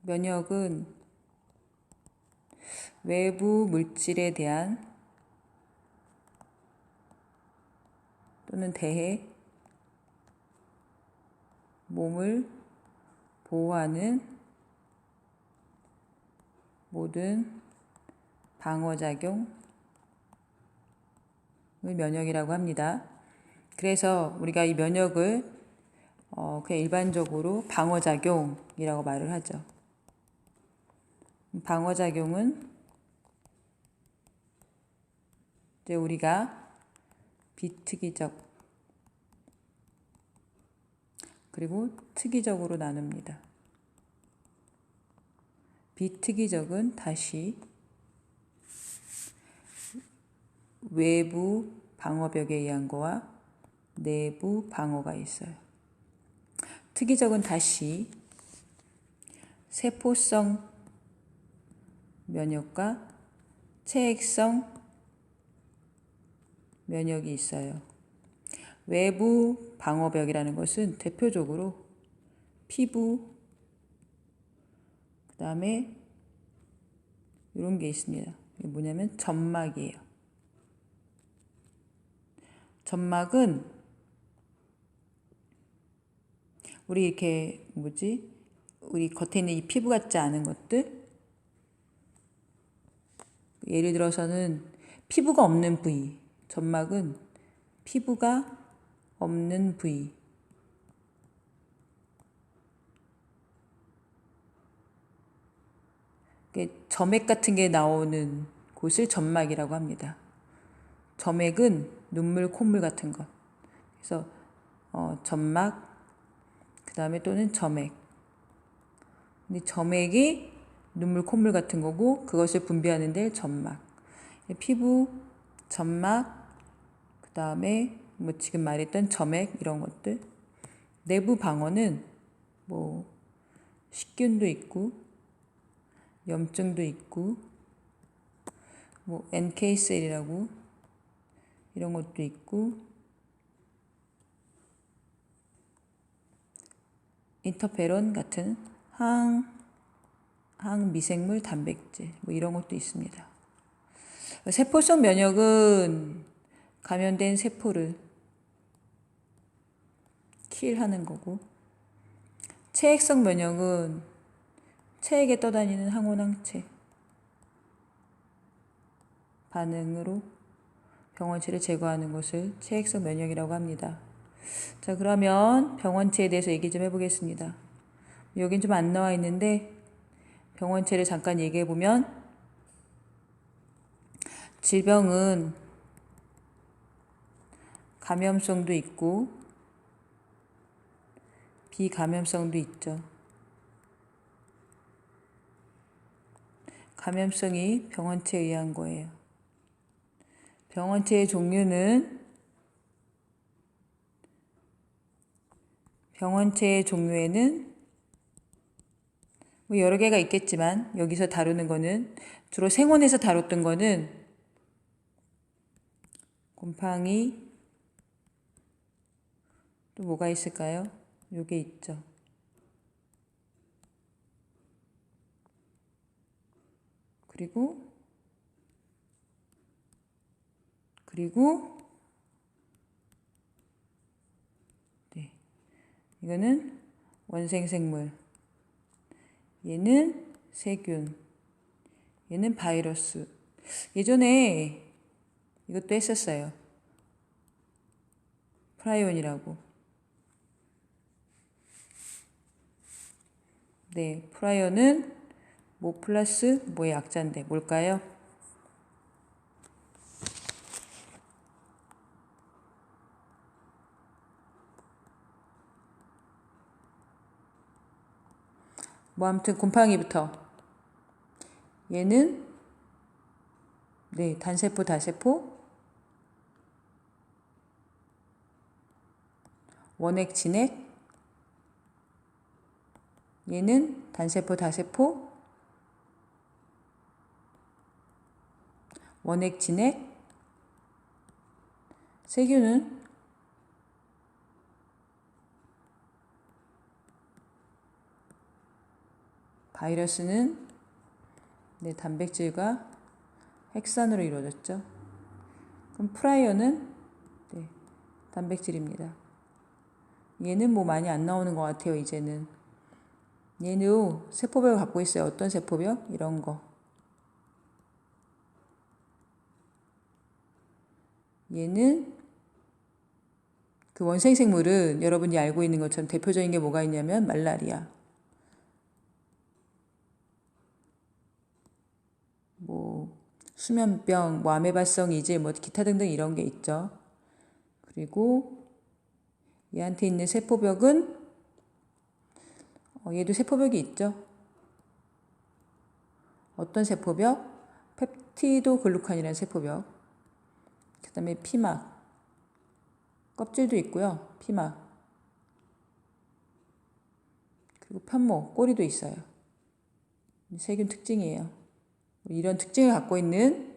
면역은 외부 물질에 대한 또는 대해 몸을 보호하는 모든 방어작용을 면역이라고 합니다. 그래서 우리가 이 면역을 그냥 일반적으로 방어작용이라고 말을 하죠. 방어작용은 이제 우리가 비특이적 그리고 특이적으로 나눕니다. 비특이적은 다시 외부 방어벽에 의한 거와 내부 방어가 있어요. 특이적은 다시 세포성 면역과 체액성 면역이 있어요. 외부 방어벽이라는 것은 대표적으로 피부, 그 다음에 이런 게 있습니다. 이게 뭐냐면 점막이에요. 점막은 우리 이렇게 우리 겉에 있는 이 피부 같지 않은 것들, 예를 들어서는 피부가 없는 부위, 점막은 피부가 없는 부위, 점액 같은 게 나오는 곳을 점막이라고 합니다. 점액은 눈물, 콧물 같은 것. 그래서 점막, 그 다음에 또는 점액. 근데 점액이 눈물, 콧물 같은 거고 그것을 분비하는 데 점막. 피부, 점막, 그 다음에 지금 말했던 점액 이런 것들. 내부 방어는 식균도 있고 염증도 있고 NK셀이라고 이런 것도 있고 인터페론 같은 항미생물 단백질 이런 것도 있습니다. 세포성 면역은 감염된 세포를 킬하는 거고, 체액성 면역은 체액에 떠다니는 항원항체 반응으로 병원체를 제거하는 것을 체액성 면역이라고 합니다. 자, 그러면 병원체에 대해서 얘기 좀 해보겠습니다. 여긴 좀 안 나와 있는데 병원체를 잠깐 얘기해 보면, 질병은 감염성도 있고 비감염성도 있죠. 감염성이 병원체에 의한 거예요. 병원체의 종류에는 여러 개가 있겠지만 여기서 다루는 거는 주로 생원에서 다뤘던 거는 곰팡이, 또 뭐가 있을까요? 요게 있죠. 그리고 네, 이거는 원생생물, 얘는 세균, 얘는 바이러스. 예전에 이것도 했었어요. 프라이온이라고. 네, 프라이온은 플러스 뭐의 약자인데 뭘까요? 아무튼 곰팡이부터. 얘는 네, 단세포, 다세포, 원액, 진액. 얘는 단세포, 다세포, 원액, 진액. 세균은 바이러스는 네, 단백질과 핵산으로 이루어졌죠. 그럼 프라이어는 네, 단백질입니다. 얘는 뭐 많이 안 나오는 것 같아요, 이제는. 얘는 세포벽을 갖고 있어요. 어떤 세포벽? 이런 거. 얘는 그 원생 생물은 여러분이 알고 있는 것처럼 대표적인 게 뭐가 있냐면 말라리아. 뭐 수면병, 뭐 아메바성 이질, 뭐 기타 등등 이런 게 있죠. 그리고 얘한테 있는 세포벽은 얘도 세포벽이 있죠. 어떤 세포벽? 펩티도 글루칸이라는 세포벽. 그 다음에 피막. 껍질도 있고요. 피막. 그리고 편모, 꼬리도 있어요. 세균 특징이에요. 이런 특징을 갖고 있는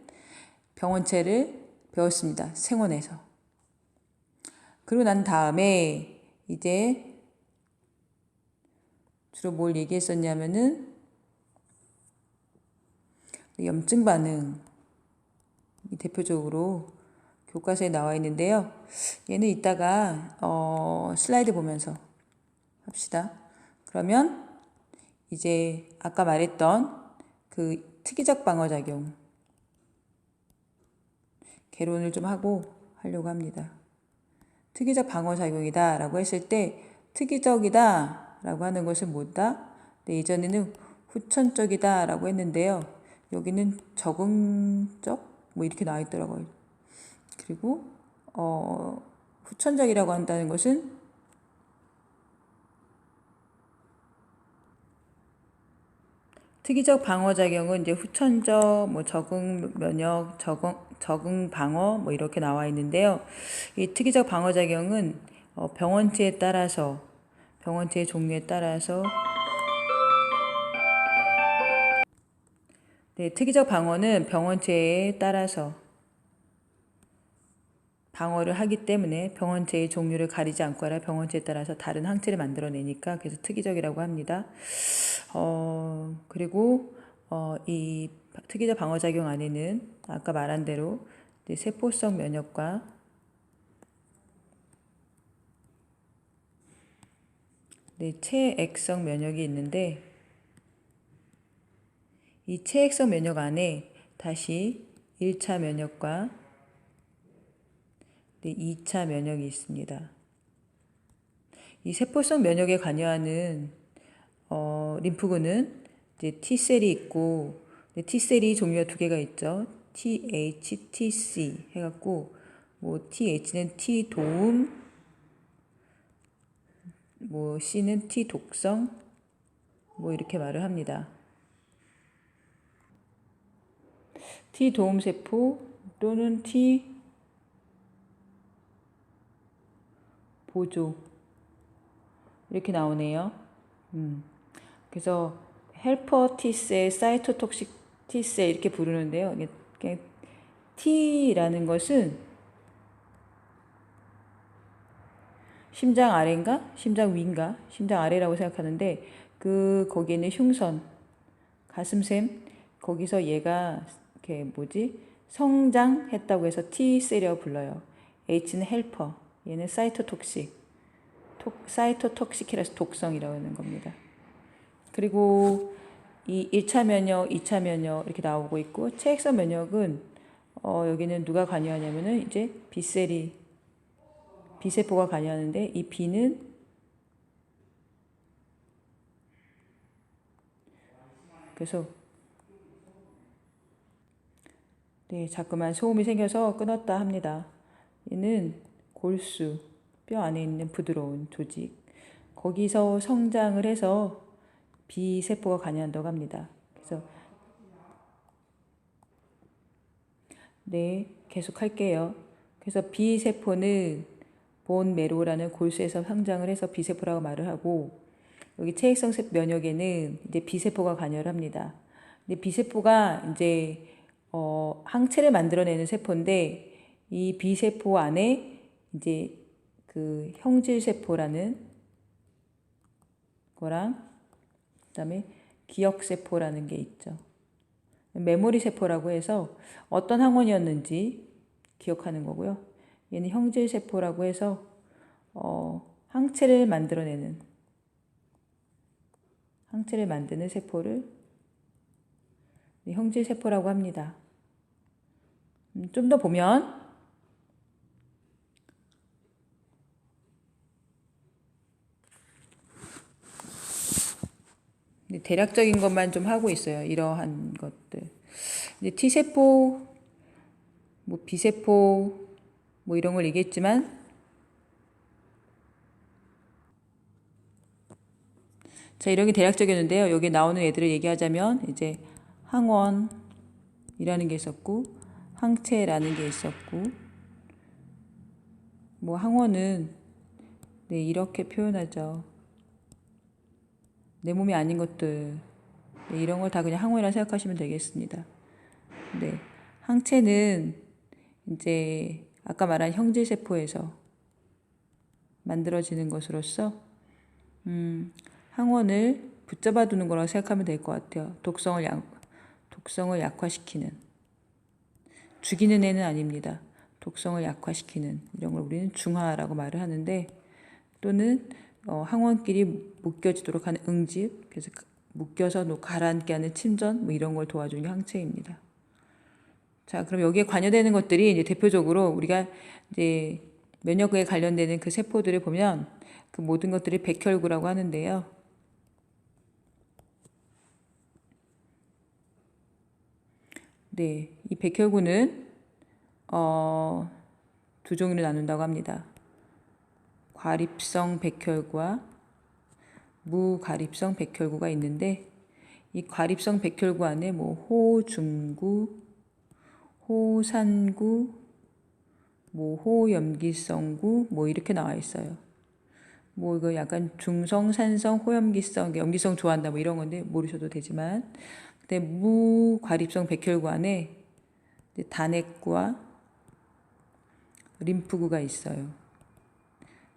병원체를 배웠습니다. 생원에서. 그리고 난 다음에 이제 주로 뭘 얘기했었냐면은 염증 반응이 대표적으로 교과서에 나와 있는데요. 얘는 이따가 슬라이드 보면서 합시다. 그러면 이제 아까 말했던 그 특이적 방어작용 개론을 좀 하려고 합니다. 특이적 방어작용이다 라고 했을 때 특이적이다 라고 하는 것은 뭐다? 네, 예전에는 후천적이다 라고 했는데요. 여기는 적응적? 뭐 이렇게 나와 있더라고요. 그리고 후천적이라고 한다는 것은 특이적 방어작용은 이제 후천적, 뭐 적응 면역, 적응 방어 뭐 이렇게 나와 있는데요. 이 특이적 방어작용은 병원체에 따라서 병원체의 종류에 따라서 네, 특이적 방어는 병원체에 따라서 방어를 하기 때문에 병원체의 종류를 가리지 않고 라 병원체에 따라서 다른 항체를 만들어내니까 그래서 특이적이라고 합니다. 그리고 이 특이적 방어작용 안에는 아까 말한 대로 세포성 면역과 체액성 면역이 있는데 이 체액성 면역 안에 다시 1차 면역과 2차 면역이 있습니다. 이 세포성 면역에 관여하는 림프군은 이제 T셀이 있고 T셀이 종류가 두 개가 있죠. TH, TC 해갖고 뭐 TH는 T 도움, 뭐 C는 T 독성, 뭐 이렇게 말을 합니다. T 도움 세포 또는 T 보조 이렇게 나오네요. 그래서 헬퍼 T셀, 사이토톡식 T셀 이렇게 부르는데요. T라는 것은 심장 아래인가? 심장 위인가? 심장 아래라고 생각하는데 거기에는 흉선, 가슴샘 거기서 얘가 이렇게 성장했다고 해서 T셀이라고 불러요. H는 헬퍼, 얘는 사이토톡식, 사이토톡식이라서 독성이라고 하는 겁니다. 그리고 이 1차 면역, 2차 면역 이렇게 나오고 있고 체액성 면역은 여기는 누가 관여하냐면은 이제 B세포가 관여하는데 이 B는 그래서 자꾸만 소음이 생겨서 끊었다 합니다. 얘는 골수, 뼈 안에 있는 부드러운 조직 거기서 성장을 해서 B세포가 관여한다고 합니다. 그래서 계속 할게요. 그래서 B세포는 본 메로라는 골수에서 성장을 해서 B세포라고 말을 하고 여기 체액성 면역에는 이제 B세포가 관여를 합니다. 근데 B세포가 이제 항체를 만들어내는 세포인데 이 B세포 안에 이제 그 형질세포라는 거랑 그다음에 기억세포라는 게 있죠. 메모리 세포라고 해서 어떤 항원이었는지 기억하는 거고요. 얘는 형질세포라고 해서 항체를 만드는 세포를 형질세포라고 합니다. 좀 더 보면 대략적인 것만 좀 하고 있어요. 이러한 것들. 이제 T세포, 뭐 B세포, 뭐 이런 걸 얘기했지만, 자, 이런 게 대략적이었는데요. 여기 나오는 애들을 얘기하자면, 이제 항원이라는 게 있었고, 항체라는 게 있었고, 뭐 항원은 네, 이렇게 표현하죠. 내 몸이 아닌 것들. 네, 이런 걸 다 그냥 항원이라 생각하시면 되겠습니다. 네. 항체는 이제 아까 말한 형질세포에서 만들어지는 것으로서 항원을 붙잡아 두는 거라고 생각하면 될 것 같아요. 독성을 약화시키는. 죽이는 애는 아닙니다. 독성을 약화시키는 이런 걸 우리는 중화라고 말을 하는데 또는 항원끼리 묶여지도록 하는 응집, 그래서 묶여서 가라앉게 하는 침전 뭐 이런 걸 도와주는 게 항체입니다. 자, 그럼 여기에 관여되는 것들이 이제 대표적으로 우리가 이제 면역에 관련되는 그 세포들을 보면 그 모든 것들이 백혈구라고 하는데요. 네, 이 백혈구는 두 종류로 나눈다고 합니다. 과립성 백혈구와 무과립성 백혈구가 있는데 이 과립성 백혈구 안에 뭐 호중구, 호산구, 뭐 호염기성구 뭐 이렇게 나와 있어요. 뭐 이거 약간 중성, 산성, 호염기성, 염기성 좋아한다 뭐 이런 건데 모르셔도 되지만 근데 무과립성 백혈구 안에 단핵구와 림프구가 있어요.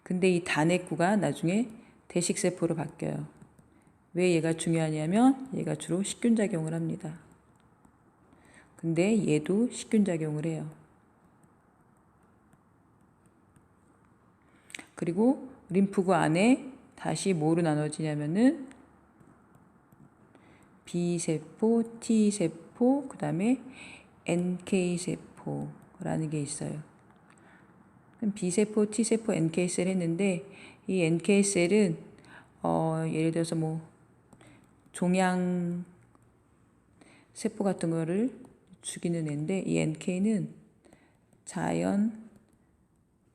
근데 이 단핵구가 나중에 대식세포로 바뀌어요. 왜 얘가 중요하냐면 얘가 주로 식균작용을 합니다. 근데 얘도 식균작용을 해요. 그리고 림프구 안에 다시 뭐로 나눠지냐면은 B세포, T세포, 그 다음에 NK세포라는 게 있어요. B세포, T세포, NK셀 했는데 이 NK셀은 예를 들어서 뭐 종양 세포 같은 거를 죽이는 애인데 이 NK는 자연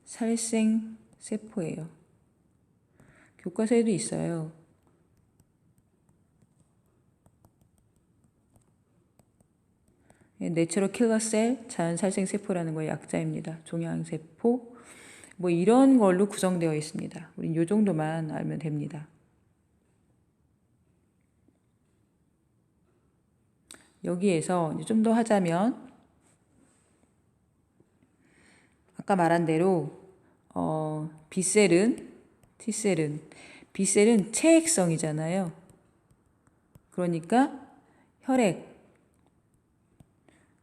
살생 세포예요. 교과서에도 있어요. 내추럴 킬러 셀, 자연 살생 세포라는 거의 약자입니다. 종양 세포 뭐 이런 걸로 구성되어 있습니다. 우린 이 정도만 알면 됩니다. 여기에서 좀 더 하자면 아까 말한 대로 B셀은 B셀은 체액성이잖아요. 그러니까 혈액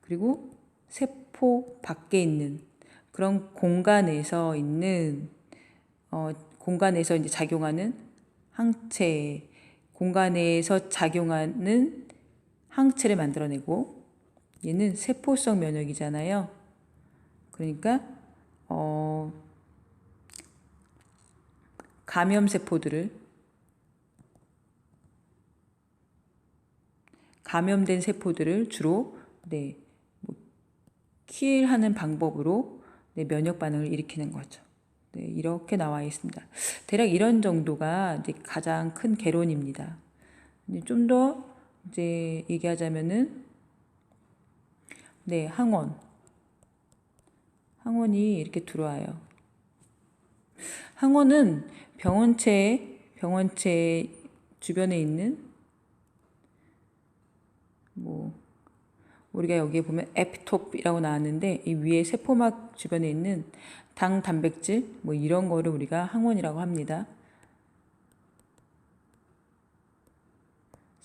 그리고 세포 밖에 있는 그런 공간에서 이제 작용하는 항체 공간에서 작용하는 항체를 만들어내고 얘는 세포성 면역이잖아요. 그러니까 감염된 세포들을 주로 킬하는 방법으로 면역 반응을 일으키는 거죠. 네, 이렇게 나와 있습니다. 대략 이런 정도가 이제 가장 큰 개론입니다. 좀 더 이제 얘기하자면은 항원이 이렇게 들어와요. 항원은 병원체 주변에 있는 뭐 우리가 여기에 보면 에피톱이라고 나왔는데 이 위에 세포막 주변에 있는 당, 단백질 뭐 이런 거를 우리가 항원이라고 합니다.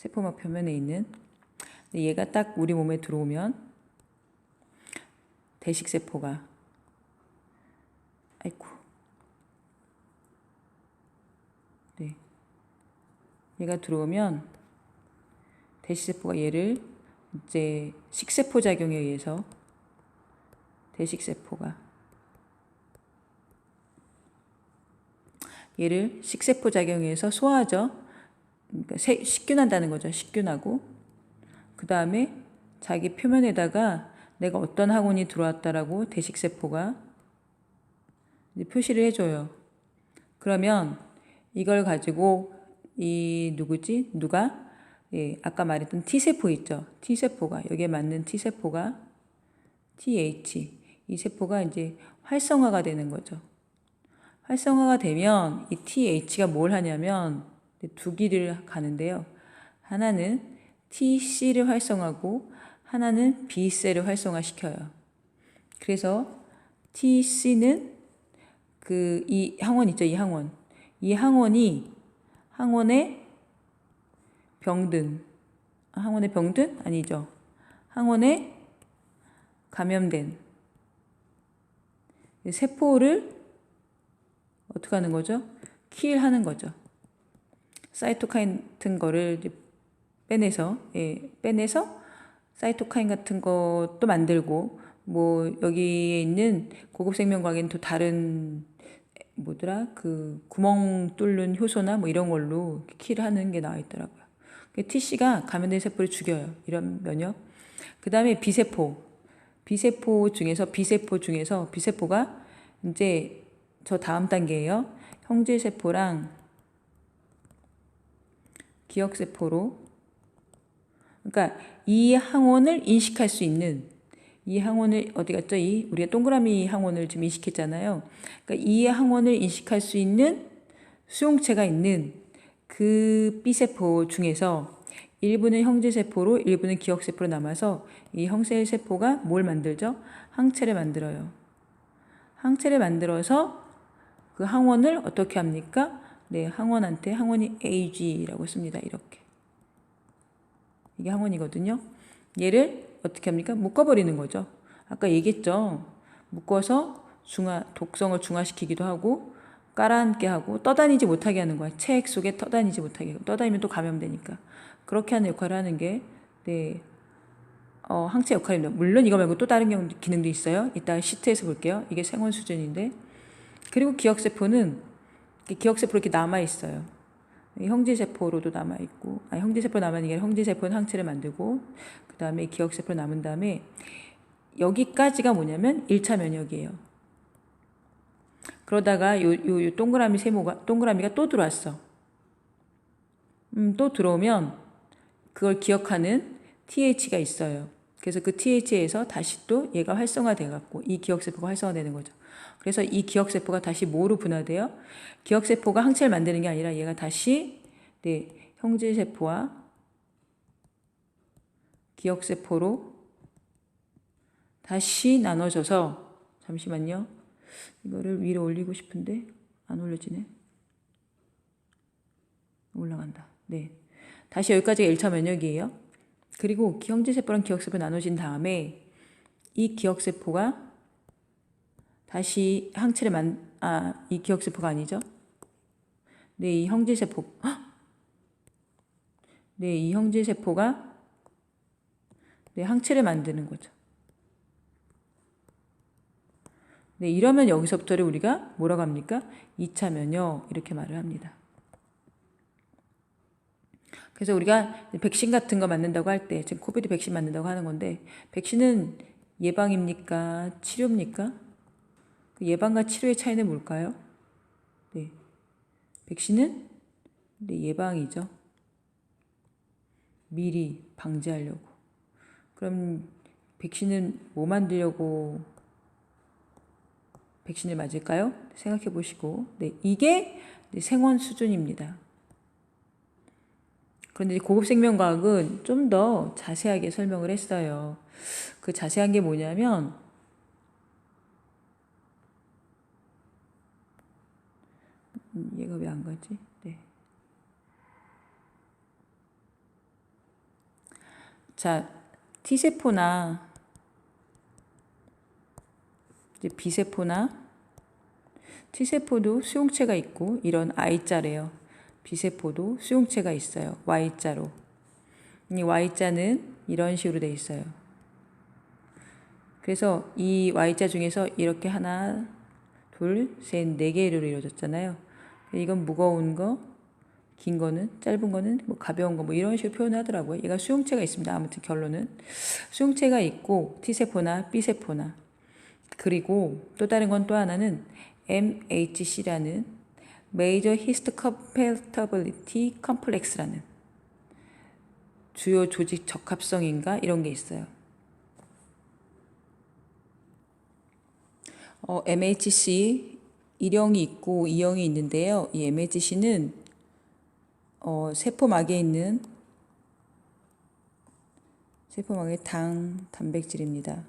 세포막 표면에 있는. 얘가 딱 우리 몸에 들어오면 대식세포가, 아이고, 네, 얘가 들어오면 대식세포가 얘를 이제 식세포 작용에 의해서 대식세포가 얘를 식세포 작용에 의해서 소화하죠. 그러니까 식균한다는 거죠. 식균하고 그 다음에 자기 표면에다가 내가 어떤 항원이 들어왔다라고 대식세포가 이제 표시를 해줘요. 그러면 이걸 가지고 이 누구지? 누가? 예, 아까 말했던 T세포 있죠. T세포가 여기에 맞는 T세포가 TH 이 세포가 이제 활성화가 되는 거죠. 활성화가 되면 이 TH가 뭘 하냐면 두 길을 가는데요. 하나는 TC를 활성화하고 하나는 B셀을 활성화시켜요. 그래서 TC는 이 항원 있죠. 이 항원. 이 항원이 항원의 병든, 항원의 병든? 아니죠. 항원에 감염된 세포를 어떻게 하는 거죠? 킬하는 거죠. 사이토카인 같은 거를 빼내서, 예, 빼내서 사이토카인 같은 것도 만들고, 뭐, 여기에 있는 고급 생명과학에는 또 다른, 뭐더라? 그 구멍 뚫는 효소나 뭐 이런 걸로 킬하는 게 나와 있더라고요. TC가 감염된 세포를 죽여요. 이런 면역. 그 다음에 B세포 중에서 B세포가 이제 저 다음 단계예요. 형제세포랑 기억세포로. 그러니까 이 항원을 인식할 수 있는 이 항원을 어디 갔죠? 우리가 동그라미 항원을 지금 인식했잖아요. 그러니까 이 항원을 인식할 수 있는 수용체가 있는 그 B세포 중에서 일부는 형제세포로 일부는 기억세포로 남아서 이 형제세포가 뭘 만들죠? 항체를 만들어요. 항체를 만들어서 그 항원을 어떻게 합니까? 네, 항원이 AG라고 씁니다. 이렇게. 이게 항원이거든요. 얘를 어떻게 합니까? 묶어버리는 거죠. 아까 얘기했죠. 묶어서 독성을 중화시키기도 하고 깔아앉게 하고 떠다니지 못하게 하는 거야. 체액 속에 떠다니지 못하게 하고 떠다니면 또 감염되니까. 그렇게 하는 역할을 하는 게 네, 항체 역할입니다. 물론 이거 말고 또 다른 기능도 있어요. 이따 시트에서 볼게요. 이게 생원 수준인데. 그리고 기억세포로 이렇게 남아있어요. 형제세포로도 남아있고, 형제세포 남아있는 게 아니라 형제세포는 항체를 만들고, 그 다음에 기억세포로 남은 다음에, 여기까지가 뭐냐면 1차 면역이에요. 그러다가 요 동그라미가 또 들어왔어. 또 들어오면 그걸 기억하는 TH가 있어요. 그래서 그 TH에서 다시 또 얘가 활성화돼갖고 이 기억세포가 활성화되는 거죠. 그래서 이 기억세포가 다시 뭐로 분화돼요? 기억세포가 항체를 만드는 게 아니라 얘가 다시 네, 형제세포와 기억세포로 다시 나눠져서 잠시만요. 이거를 위로 올리고 싶은데 안 올려지네. 올라간다. 네. 다시 여기까지가 1차 면역이에요. 그리고 형제세포랑 기억세포 나눠진 다음에 이 기억세포가 다시 이 기억세포가 아니죠? 네, 이 형제세포. 네, 이 형제세포가 네, 항체를 만드는 거죠. 네, 이러면 여기서부터를 우리가 뭐라고 합니까? 2차 면역 이렇게 말을 합니다. 그래서 우리가 백신 같은 거 맞는다고 할 때, 지금 코비드 백신 맞는다고 하는 건데, 백신은 예방입니까? 치료입니까? 그 예방과 치료의 차이는 뭘까요? 네. 백신은 네, 예방이죠. 미리 방지하려고. 그럼 백신은 뭐 만들려고 백신을 맞을까요? 생각해 보시고. 네, 이게 생원 수준입니다. 그런데 고급 생명과학은 좀 더 자세하게 설명을 했어요. 그 자세한 게 뭐냐면, 얘가 왜 안 가지? 네. 자, T세포나 이제 B세포나 T세포도 수용체가 있고 이런 I자래요. B세포도 수용체가 있어요. Y자로. 이 Y자는 이런 식으로 돼 있어요. 그래서 이 Y자 중에서 이렇게 하나, 둘, 셋, 네 개로 이루어졌잖아요. 이건 무거운 거, 긴 거는, 짧은 거는 뭐 가벼운 거 뭐 이런 식으로 표현하더라고요. 얘가 수용체가 있습니다. 아무튼 결론은 수용체가 있고 T세포나 B세포나 그리고 또 다른 건 또 하나는 MHC라는 Major Histocompatibility Complex라는 주요 조직 적합성인가 이런 게 있어요. MHC 1형이 있고 2형이 있는데요. 이 MHC는 세포막에 있는 세포막의 단백질입니다.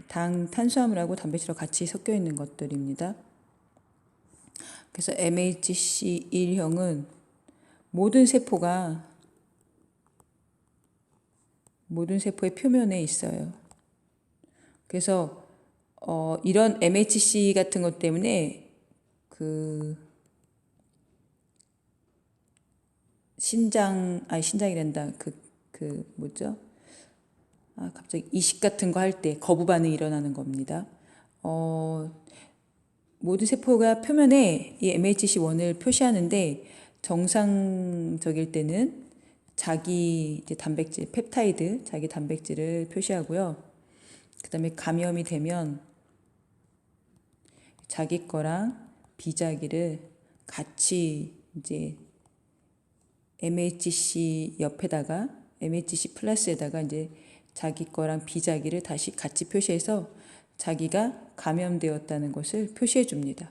탄수화물하고 단백질하고 같이 섞여 있는 것들입니다. 그래서 MHC 1형은 모든 세포의 표면에 있어요. 그래서 이런 MHC 같은 것 때문에 신장이란다. 뭐죠? 갑자기 이식 같은 거 할 때 거부 반응이 일어나는 겁니다. 모든 세포가 표면에 이 MHC1을 표시하는데 정상적일 때는 자기 이제 단백질, 펩타이드, 자기 단백질을 표시하고요. 그 다음에 감염이 되면 자기 거랑 비자기를 같이 이제 MHC 옆에다가 MHC 플러스에다가 이제 자기 거랑 비자기를 다시 같이 표시해서 자기가 감염되었다는 것을 표시해 줍니다.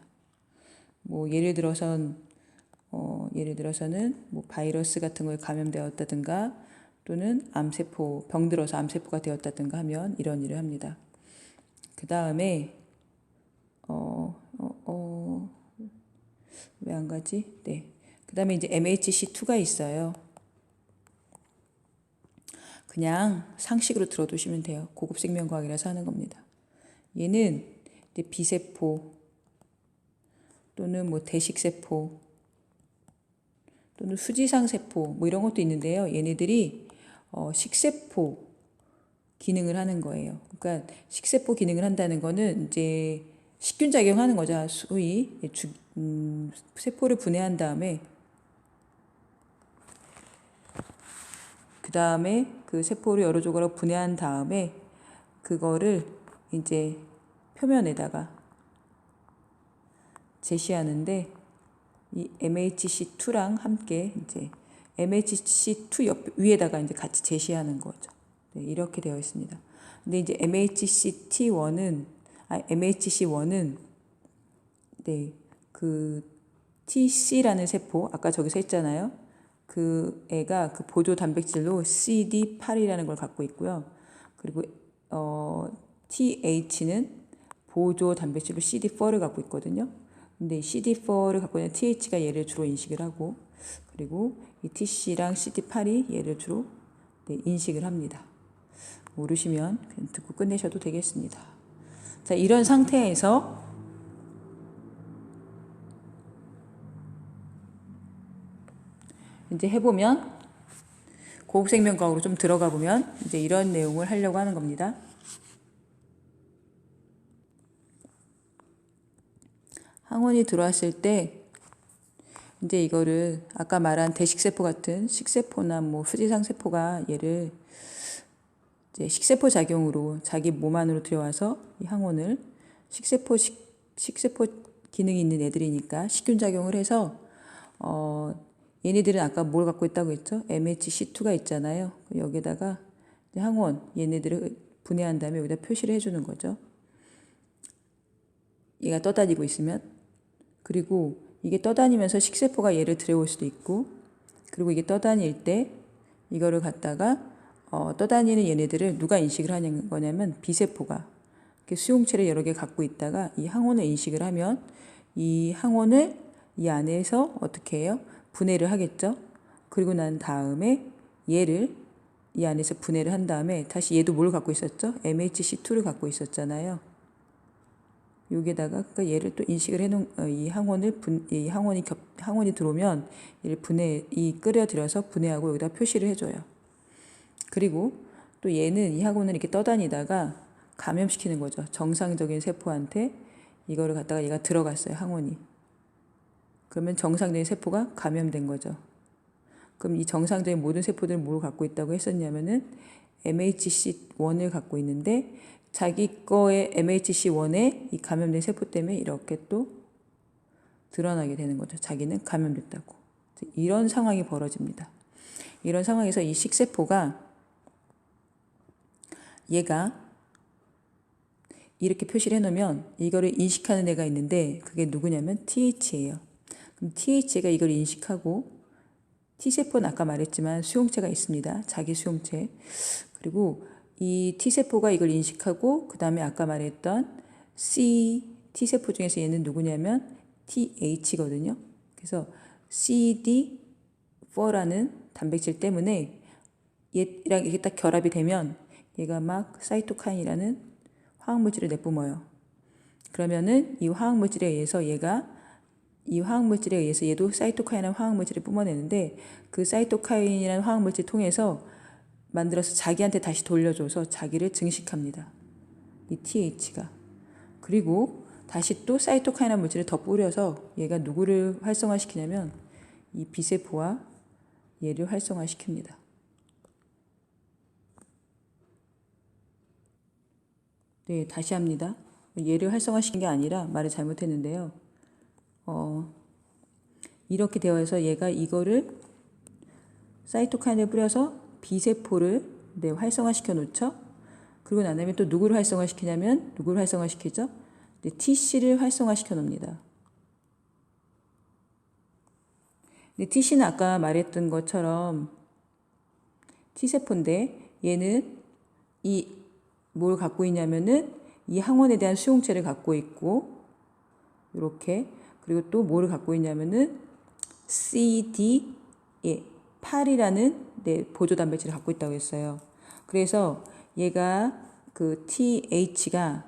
뭐 예를 들어서는 뭐 바이러스 같은 거에 감염되었다든가 또는 병들어서 암세포가 되었다든가 하면 이런 일을 합니다. 그 다음에 왜 안 가지? 네. 그 다음에 이제 MHC2가 있어요. 그냥 상식으로 들어두시면 돼요. 고급 생명과학이라서 하는 겁니다. 얘는 이제 비세포 또는 뭐 대식세포 또는 수지상세포 뭐 이런 것도 있는데요. 얘네들이 식세포 기능을 하는 거예요. 그러니까 식세포 기능을 한다는 거는 이제 식균 작용하는 거죠. 소위 세포를 분해한 다음에 그 다음에 그 세포를 여러 조각으로 분해한 다음에 그거를 이제 표면에다가 제시하는데 이 MHC2랑 함께 이제 MHC2 위에다가 이제 같이 제시하는 거죠. 네, 이렇게 되어 있습니다. 근데 이제 MHC1은 네, 그 TC라는 세포 아까 저기 서 있잖아요. 그 애가 그 보조 단백질로 CD8이라는 걸 갖고 있고요. 그리고 TH는 보조 단백질로 CD4를 갖고 있거든요. 근데 CD4를 갖고 있는 TH가 얘를 주로 인식을 하고 그리고 이 TC랑 CD8이 얘를 주로 인식을 합니다. 모르시면 그냥 듣고 끝내셔도 되겠습니다. 자, 이런 상태에서 이제 해보면 고급생명과학으로 좀 들어가 보면 이제 이런 내용을 하려고 하는 겁니다. 항원이 들어왔을 때 이제 이거를 아까 말한 대식세포 같은 식세포나 뭐 수지상세포가 얘를 이제 식세포 작용으로 자기 몸 안으로 들여와서 이 항원을 식세포 기능이 있는 애들이니까 식균 작용을 해서 얘네들은 아까 뭘 갖고 있다고 했죠? MHC2가 있잖아요. 여기다가 항원 얘네들을 분해한 다음에 여기다 표시를 해주는 거죠. 얘가 떠다니고 있으면 그리고 이게 떠다니면서 식세포가 얘를 들여올 수도 있고 그리고 이게 떠다닐 때 이거를 갖다가 떠다니는 얘네들을 누가 인식을 하는 거냐면 비세포가 수용체를 여러 개 갖고 있다가 이 항원을 인식을 하면 이 항원을 이 안에서 어떻게 해요? 분해를 하겠죠. 그리고 난 다음에 얘를 이 안에서 분해를 한 다음에 다시 얘도 뭘 갖고 있었죠? MHC2를 갖고 있었잖아요. 여기에다가 그러니까 얘를 또 인식을 해놓은 이 항원이 들어오면 얘를 끓여들여서 분해하고 여기다 표시를 해줘요. 그리고 또 얘는 이 항원을 이렇게 떠다니다가 감염시키는 거죠. 정상적인 세포한테 이거를 갖다가 얘가 들어갔어요. 항원이. 그러면 정상적인 세포가 감염된 거죠. 그럼 이 정상적인 모든 세포들은 뭘 갖고 있다고 했었냐면은 MHC1을 갖고 있는데 자기 거의 MHC1에 이 감염된 세포 때문에 이렇게 또 드러나게 되는 거죠. 자기는 감염됐다고. 이런 상황이 벌어집니다. 이런 상황에서 이 식세포가 얘가 이렇게 표시를 해놓으면 이거를 인식하는 애가 있는데 그게 누구냐면 TH예요. 그럼 TH가 이걸 인식하고 T세포는 아까 말했지만 수용체가 있습니다. 자기 수용체. 그리고 이 T세포가 이걸 인식하고 그 다음에 아까 말했던 T세포 중에서 얘는 누구냐면 TH거든요. 그래서 CD4라는 단백질 때문에 얘랑 이게 딱 결합이 되면 얘가 막 사이토카인이라는 화학물질을 내뿜어요. 그러면은 이 화학물질에 의해서 얘도 사이토카인이라는 화학물질을 뿜어내는데 그 사이토카인이라는 화학물질 통해서 만들어서 자기한테 다시 돌려줘서 자기를 증식합니다. 이 TH가. 그리고 다시 또 사이토카인이라는 물질을 더 뿌려서 얘가 누구를 활성화시키냐면 이 B세포와 얘를 활성화시킵니다. 네, 다시 합니다. 얘를 활성화시킨 게 아니라 말을 잘못했는데요. 이렇게 되어서 얘가 이거를 사이토카인을 뿌려서 B세포를 활성화시켜 놓죠. 그리고 난 다음에 또 누구를 활성화시키냐면 누구를 활성화시키죠? TC를 활성화시켜 놓습니다. TC는 아까 말했던 것처럼 T세포인데 얘는 뭘 갖고 있냐면은 이 항원에 대한 수용체를 갖고 있고 이렇게 그리고 또 뭐를 갖고 있냐면은 CD8이라는 보조 단백질을 갖고 있다고 했어요. 그래서 얘가 그 TH가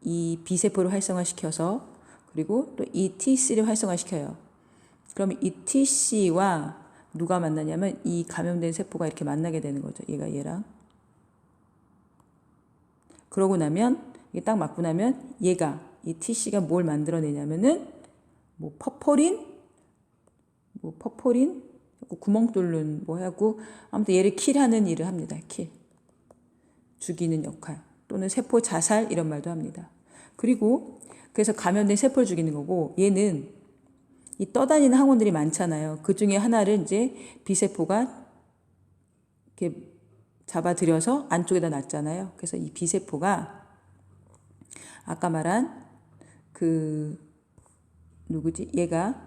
이 B세포를 활성화시켜서 그리고 또 이 TC를 활성화시켜요. 그럼 이 TC와 누가 만나냐면 이 감염된 세포가 이렇게 만나게 되는 거죠. 얘랑. 그러고 나면 이게 딱 맞고 나면 얘가 이 TC가 뭘 만들어내냐면은 퍼포린 구멍 뚫는 하고 아무튼 얘를 킬하는 일을 합니다. 킬. 죽이는 역할 또는 세포 자살 이런 말도 합니다. 그리고 그래서 감염된 세포를 죽이는 거고 얘는 이 떠다니는 항원들이 많잖아요. 그 중에 하나를 이제 B세포가 이렇게 잡아들여서 안쪽에다 놨잖아요. 그래서 이 B세포가 아까 말한 얘가